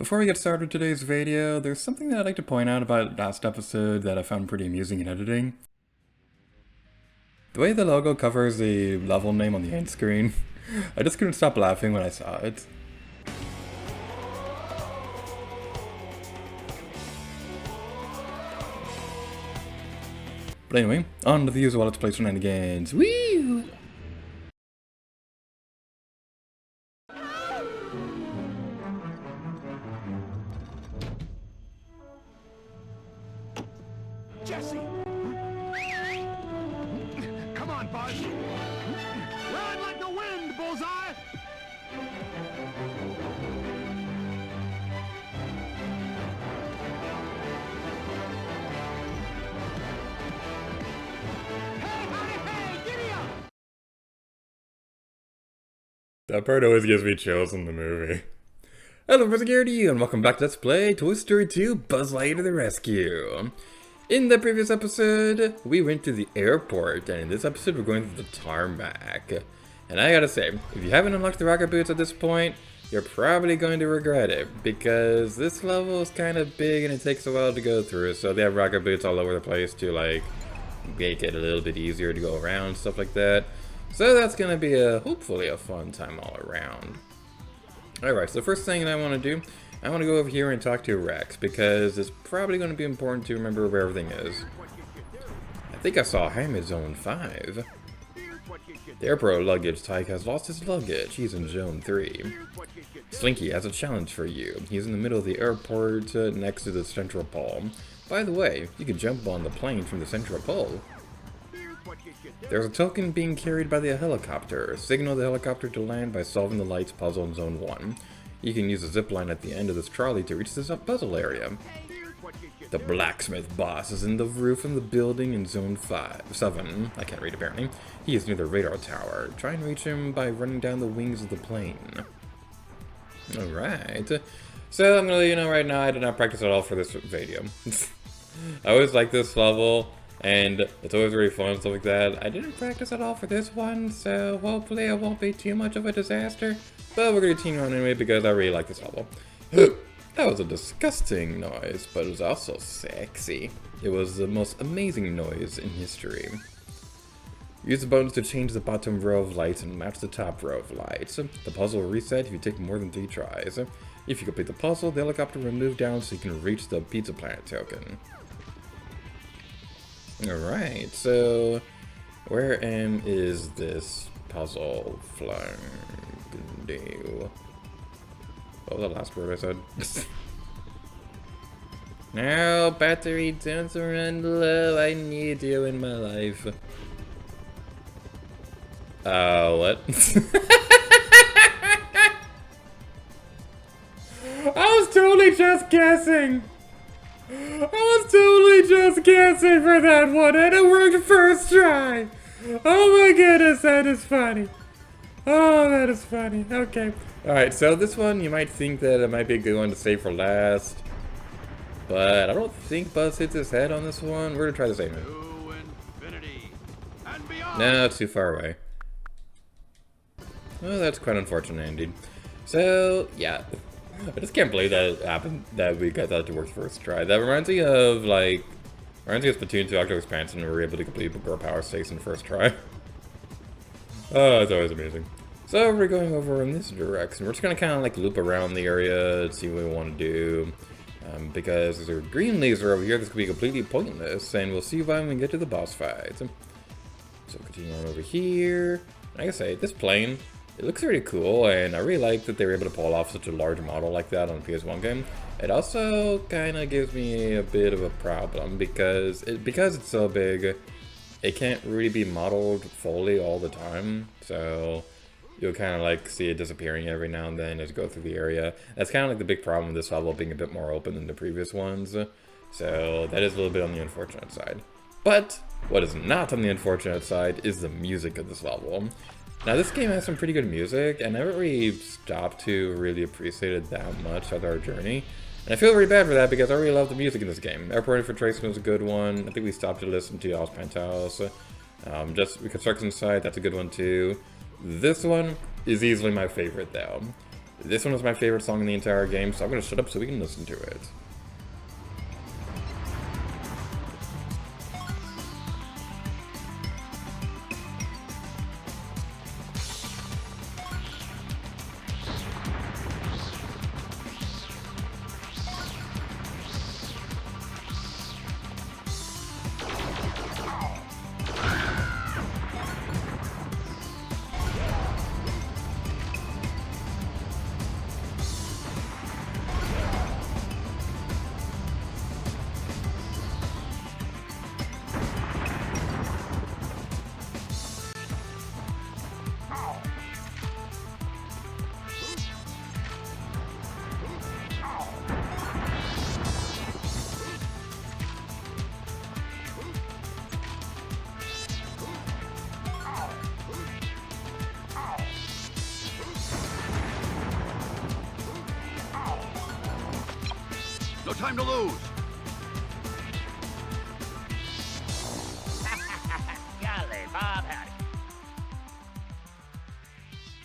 Before we get started with today's video, there's something that I'd like to point out about last episode that I found pretty amusing in editing. The way the logo covers the level name on the end screen, I just couldn't stop laughing when I saw it. But anyway, on to the usual Let's Play shenanigans. Woo! Jesse! Come on, Buzz! Ride like the wind, Bullseye! Hey, howdy, hey, giddyup! That part always gives me chills in the movie. Hello, Professor Garrity, and welcome back to Let's Play Toy Story 2 Buzz Lightyear to the Rescue. In the previous episode, we went to the airport, and in this episode, we're going to the Tarmac. And I gotta say, if you haven't unlocked the rocket boots at this point, you're probably going to regret it, because this level is kind of big and it takes a while to go through, so they have rocket boots all over the place to, like, make it a little bit easier to go around, stuff like that. So that's gonna be hopefully a fun time all around. Alright, so the first thing that I want to do, I want to go over here and talk to Rex, because it's probably going to be important to remember where everything is. I think I saw him in Zone 5. The airport luggage tyke has lost his luggage. He's in Zone 3. Slinky has a challenge for you. He's in the middle of the airport next to the Central Pole. By the way, you can jump on the plane from the Central Pole. There's a token being carried by the helicopter. Signal the helicopter to land by solving the lights puzzle in Zone 1. You can use a zip line at the end of this trolley to reach this puzzle area. The blacksmith boss is in the roof of the building in Zone 7. I can't read apparently. He is near the radar tower. Try and reach him by running down the wings of the plane. Alright. So I'm gonna let you know right now, I did not practice at all for this video. I always like this level, and it's always very fun and stuff like that. I didn't practice at all for this one, so hopefully it won't be too much of a disaster. But we're gonna continue on anyway because I really like this level. That was a disgusting noise, but it was also sexy. It was the most amazing noise in history. Use the buttons to change the bottom row of lights and match the top row of lights. The puzzle will reset if you take more than 3 tries. If you complete the puzzle, the helicopter will move down so you can reach the Pizza Planet token. Alright, so where is this puzzle flying? What was the last word I said? No, battery, don't run low. I need you in my life. What? I was totally just guessing. I was totally just guessing for that one, and it worked first try. Oh my goodness, that is funny. Oh, that is funny. Okay. Alright, so this one, you might think that it might be a good one to save for last. But I don't think Buzz hits his head on this one. We're gonna try this anyway. No, it's too far away. Well, that's quite unfortunate indeed. So, yeah. I just can't believe that it happened, that we got that to work first try. That reminds me of, Splatoon 2 Octo Expansion, where we were able to complete Girl Power Station first try. Oh, it's always amazing. So we're going over in this direction. We're just gonna kind of like loop around the area and see what we want to do. Because there's a green laser over here that's gonna be completely pointless, and we'll see when we get to the boss fight. So continue on over here. Like I say, this plane, it looks really cool, and I really like that they were able to pull off such a large model like that on a PS1 game. It also kind of gives me a bit of a problem because it's so big. It can't really be modeled fully all the time, so you'll kind of like see it disappearing every now and then as you go through the area. That's kind of like the big problem with this level being a bit more open than the previous ones, so that is a little bit on the unfortunate side. But what is not on the unfortunate side is the music of this level. Now this game has some pretty good music, and I never really stopped to really appreciate it that much throughout our journey. And I feel really bad for that because I really love the music in this game. Airport Infiltration was a good one. I think we stopped to listen to Alice Penthouse. Just Reconstruction Site, that's a good one too. This one is easily my favorite though. This one was my favorite song in the entire game, so I'm gonna shut up so we can listen to it. No time to lose. Golly, Bob, howdy.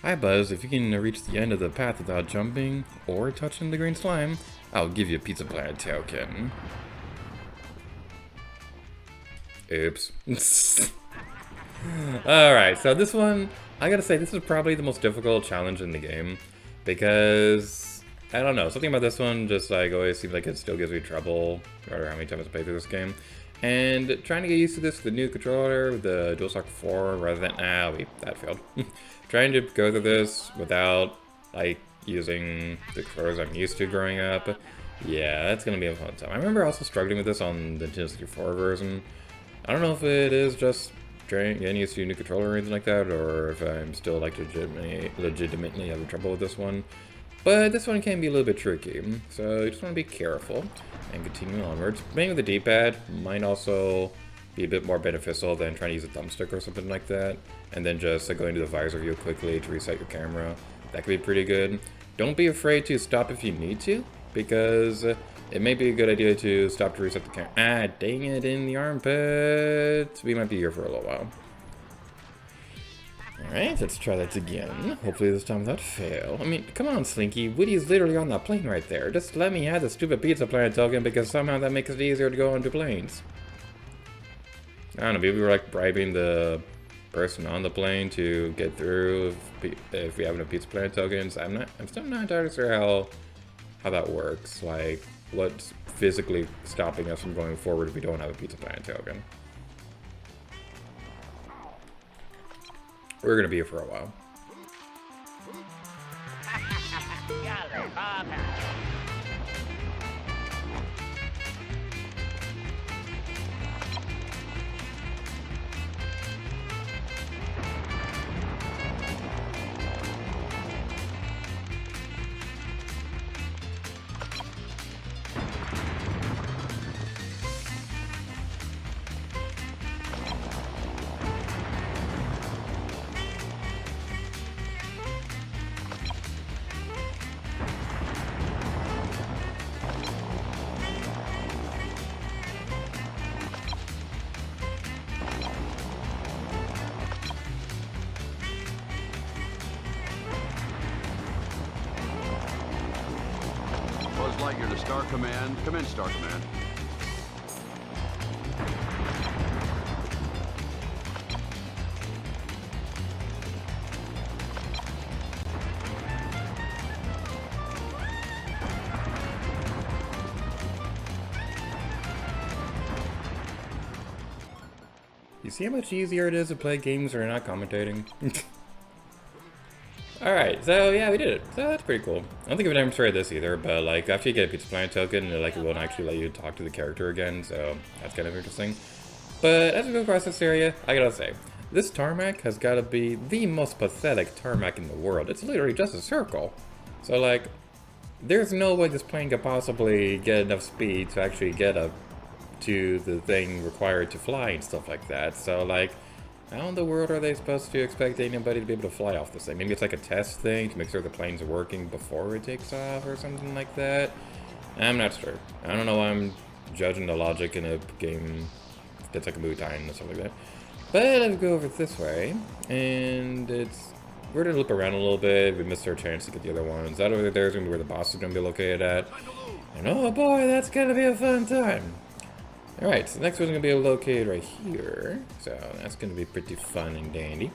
Hi Buzz, if you can reach the end of the path without jumping or touching the green slime, I'll give you a Pizza Planet token. Oops. Alright, so this one, I gotta say, this is probably the most difficult challenge in the game, because, I don't know, something about this one just like always seems like it still gives me trouble, no matter how many times I play through this game. And trying to get used to this with the new controller, with the DualShock 4, rather than, that failed. Trying to go through this without, like, using the controllers I'm used to growing up, yeah, that's gonna be a fun time. I remember also struggling with this on the Nintendo 64 version. I don't know if it is just getting used to a new controller or anything like that, or if I'm still like legitimately having trouble with this one. But this one can be a little bit tricky, so you just want to be careful and continue onwards. Playing with the D-pad might also be a bit more beneficial than trying to use a thumbstick or something like that, and then just going to the visor view quickly to reset your camera. That could be pretty good. Don't be afraid to stop if you need to, because it may be a good idea to stop to reset the camera. Ah, dang it, in the armpit. We might be here for a little while. Alright, let's try that again. Hopefully this time without fail. I mean, come on, Slinky. Woody's literally on that plane right there. Just let me have the stupid Pizza Planet token, because somehow that makes it easier to go onto planes. I don't know, maybe we're like bribing the person on the plane to get through if we have enough Pizza Planet tokens. I'm still not entirely sure how that works. Like, what's physically stopping us from going forward if we don't have a Pizza Planet token? We're gonna be here for a while. Golly, Bob, howdy. Buzz Lightyear to Star Command. Come in, Star Command. You see how much easier it is to play games where you're not commentating? Alright, so yeah, we did it. So that's pretty cool. I don't think I've ever tried this either, but like after you get a Pizza Planet token, it won't actually let you talk to the character again, so that's kind of interesting. But as we go across this area, I gotta say, this tarmac has gotta be the most pathetic tarmac in the world. It's literally just a circle. So like, there's no way this plane could possibly get enough speed to actually get up to the thing required to fly and stuff like that. So like, how in the world are they supposed to expect anybody to be able to fly off this thing? Maybe it's like a test thing to make sure the plane's working before it takes off or something like that. I'm not sure. I don't know why I'm judging the logic in a game that's like a movie tie-in and stuff like that. But let's go over this way, and it's we're gonna loop around a little bit. We missed our chance to get the other ones. That over there is gonna be where the boss is gonna be located at. And oh boy, that's gonna be a fun time. Alright, so the next one's gonna be located right here. So that's gonna be pretty fun and dandy.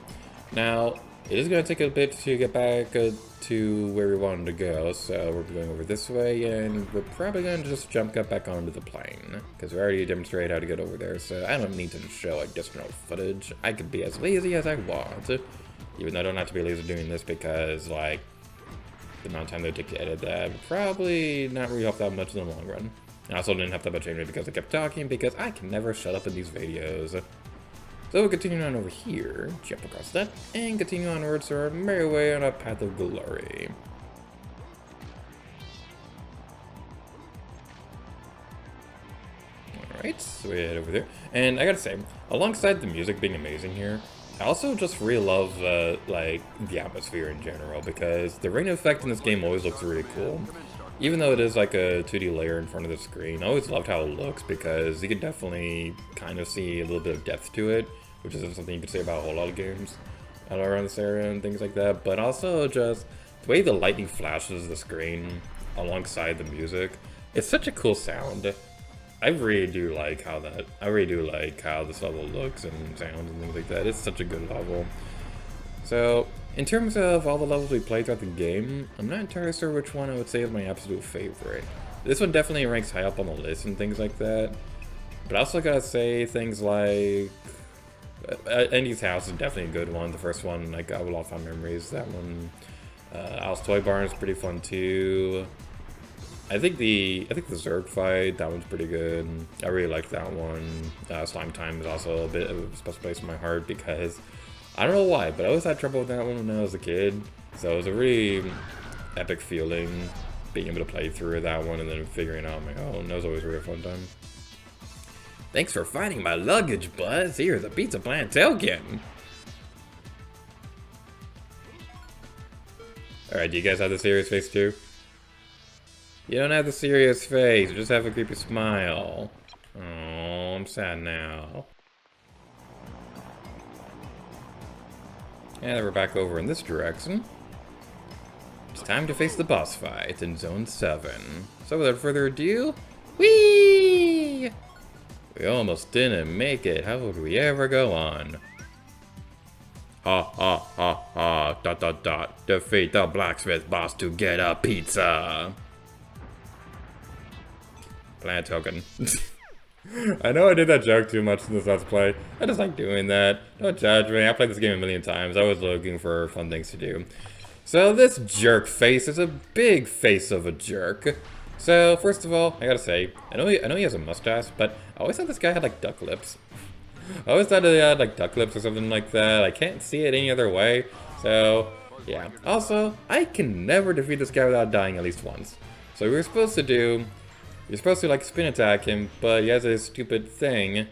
Now, it is gonna take a bit to get back to where we wanted to go. So we're going over this way, and we're probably gonna just jump back onto the plane. Because we already demonstrated how to get over there, so I don't need to show additional footage. I can be as lazy as I want. Even though I don't have to be lazy doing this because, like, the amount of time they take to edit that would probably not really help that much in the long run. I also didn't have that much anyway because I kept talking because I can never shut up in these videos. So we'll continue on over here, jump across that, and continue onwards our merry way on a path of glory. Alright, so we head over there. And I gotta say, alongside the music being amazing here, I also just really love, like, the atmosphere in general, because the rain effect in this game always looks really cool. Even though it is like a 2D layer in front of the screen, I always loved how it looks, because you can definitely kind of see a little bit of depth to it, which isn't something you can say about a whole lot of games all around this area and things like that. But also just the way the lightning flashes the screen alongside the music, it's such a cool sound. I really do like how this level looks and sounds and things like that. It's such a good level. So, in terms of all the levels we played throughout the game, I'm not entirely sure which one I would say is my absolute favorite. This one definitely ranks high up on the list and things like that. But I also gotta say things like Andy's house is definitely a good one. The first one, like, I have a lot of fun memories. That one, Al's Toy Barn is pretty fun too. I think the Zerg fight, that one's pretty good. I really liked that one. Slime Time is also a bit of a special place in my heart because I don't know why, but I always had trouble with that one when I was a kid. So it was a really epic feeling being able to play through that one and then figuring it out on my own. That was always a real fun time. Thanks for finding my luggage, Buzz. Here's a Pizza Plant token. Alright, do you guys have the serious face too? You don't have the serious face, you just have a creepy smile. Oh, I'm sad now. And we're back over in this direction. It's time to face the boss fight in Zone 7. So without further ado, whee! We almost didn't make it. How would we ever go on? Ha ha ha ha, dot dot dot. Defeat the blacksmith boss to get a pizza. Plant token. I know I did that joke too much in this Let's Play. I just like doing that. Don't judge me. I played this game a million times. I was looking for fun things to do. So this jerk face is a big face of a jerk. So first of all, I gotta say, I know he has a mustache, but I always thought this guy had like duck lips. I always thought he had like duck lips or something like that. I can't see it any other way. So yeah. Also, I can never defeat this guy without dying at least once. So you're supposed to like spin attack him, but he has a stupid thing.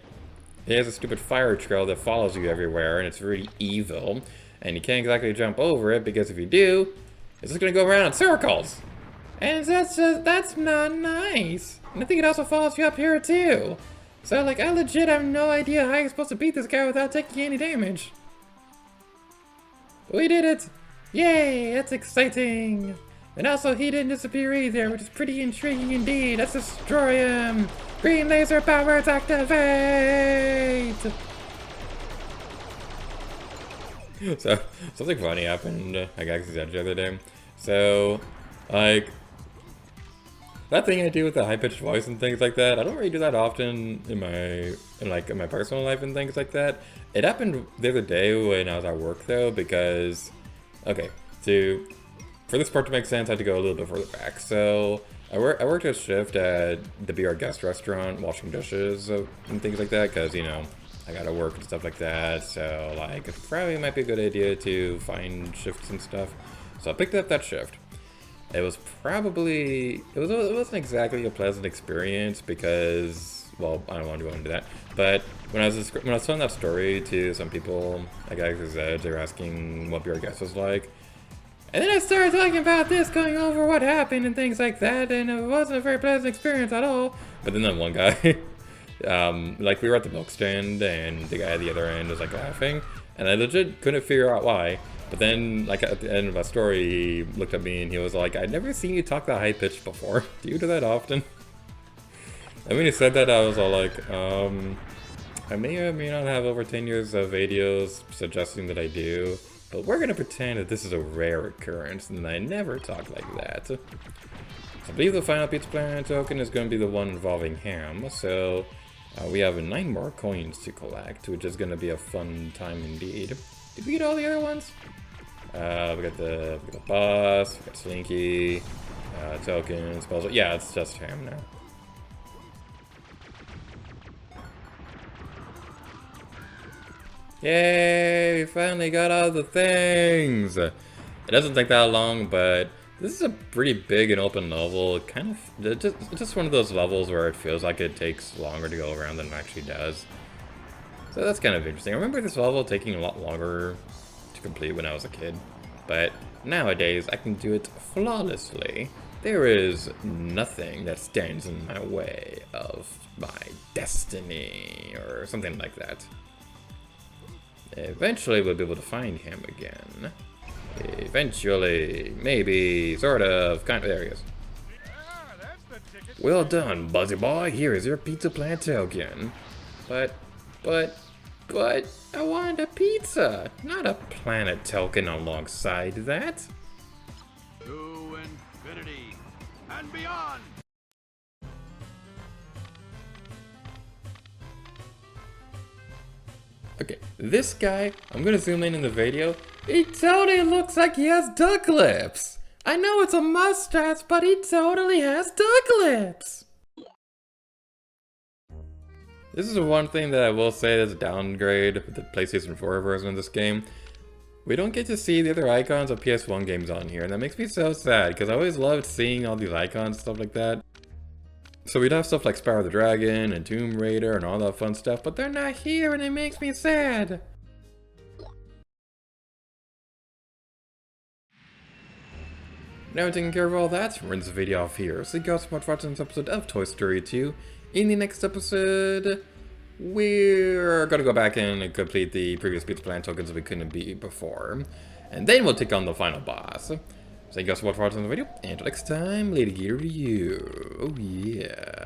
He has a stupid fire trail that follows you everywhere, and it's really evil. And you can't exactly jump over it, because if you do, it's just gonna go around in circles. And that's not nice. And I think it also follows you up here too. So like, I legit have no idea how you're supposed to beat this guy without taking any damage. But we did it! Yay, that's exciting! And also, he didn't disappear either, which is pretty intriguing indeed. Let's destroy him! Green laser powers activate! So, something funny happened, I got the other day. So, like, that thing I do with the high-pitched voice and things like that, I don't really do that often in my personal life and things like that. It happened the other day when I was at work though, because, okay, for this part to make sense, I had to go a little bit further back. So, I worked a shift at the Be Our Guest restaurant, washing dishes and things like that, because, you know, I gotta work and stuff like that, so, like, it probably might be a good idea to find shifts and stuff. So I picked up that shift. It wasn't exactly a pleasant experience because, well, I don't want to go into that. But when I was telling that story to some people, like I said, they were asking what Be Our Guest was like. And then I started talking about this, going over what happened and things like that, and it wasn't a very pleasant experience at all. But then that one guy, like, we were at the milk stand, and the guy at the other end was, like, laughing, and I legit couldn't figure out why. But then, like, at the end of my story, he looked at me and he was like, I'd never seen you talk that high-pitched before. Do you do that often? And when he said that, I was all like, I may or may not have over 10 years of videos suggesting that I do, but we're gonna pretend that this is a rare occurrence and I never talk like that. So I believe the final Pizza Planet token is gonna be the one involving ham, so we have 9 more coins to collect, which is gonna be a fun time indeed. Did we get all the other ones? We got the boss, we got Slinky, tokens, puzzle. Yeah, it's just ham now. Yay, we finally got all the things! It doesn't take that long, but this is a pretty big and open level. It's just one of those levels where it feels like it takes longer to go around than it actually does. So that's kind of interesting. I remember this level taking a lot longer to complete when I was a kid, but nowadays I can do it flawlessly. There is nothing that stands in my way of my destiny, or something like that. Eventually we'll be able to find him again. Eventually, maybe, sort of, kind of, there he is. Well done, Buzzy Boy, here is your Pizza Planet token. But, I wanted a pizza, not a planet token alongside that. To infinity and beyond. Okay, this guy, I'm gonna zoom in the video. He totally looks like he has duck lips. I know it's a mustache, but he totally has duck lips. This is the one thing that I will say is a downgrade with the PlayStation 4 version of this game. We don't get to see the other icons of PS1 games on here, and that makes me so sad, because I always loved seeing all these icons and stuff like that. So we'd have stuff like Spyro the Dragon and Tomb Raider and all that fun stuff, but they're not here and it makes me sad. Now taking care of all that, we're in this video off here. So you guys so much for watching this episode of Toy Story 2. In the next episode, we're gonna go back and complete the previous Pizza Planet tokens that we couldn't beat before. And then we'll take on the final boss. So thank you guys so much for watching the video, and until next time, later to you. Oh yeah.